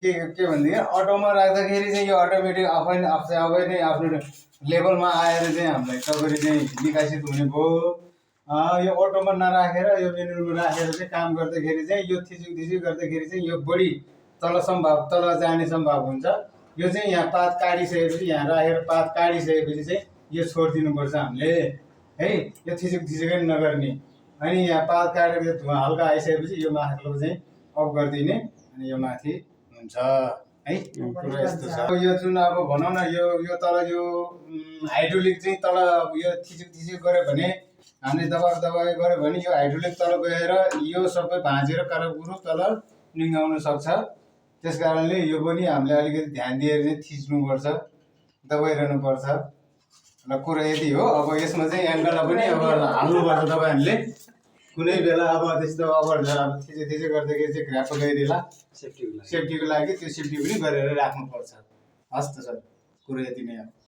के भनेदेखि अटोमा राख्दाखेरि चाहिँ यो अटोमेटिक आफै नै आफ्नो लेभलमा आएर चाहिँ हामीलाई तपाईँले चाहिँ निकासित हुने भयो। यो अटोमा नराखेर यो मेनुमा राखेर चाहिँ काम गर्दाखेरि चाहिँ यो थिचिक गर्दाखेरि चाहिँ यो बढी तल जाने सम्भाव हुन्छ। यो चाहिँ यहाँ पात काटिसकेपछि यहाँ राखेर पात काटिसकेपछि चाहिँ यो छोडिदिनुपर्छ हामीले है। यो थिचिकै नगर्ने। अनि यहाँ पात काटेर धुवा हल्का आइसकेपछि यो माथिल्लो चाहिँ अफ गरिदिने अनि यो माथि हुन्छ है। कुरा यस्तो छ। यो जुन अब भनौँ न यो तल यो हाइड्रोलिक चाहिँ तल यो थिचिक गऱ्यो भने हामीले दबाई गऱ्यो भने यो हाइड्रोलिक तल गएर यो सबै भाँचेर कालो तल निङ्गाउन सक्छ। त्यस कारणले यो पनि हामीले अलिकति ध्यान दिएर चाहिँ थिच्नुपर्छ, दबाइरहनुपर्छ। र कुरा यति हो। अब यसमा चाहिँ एङ्गललाई पनि अब हाल्नुपर्छ तपाईँहरूले कुनै बेला अब त्यस्तो अब थिचे गर्दाखेरि चाहिँ घ्राप गइदिएला सेफ्टीको लागि त्यो सेफ्टी पनि गरेर राख्नुपर्छ। हस् त सर, कुरा यति नै हो।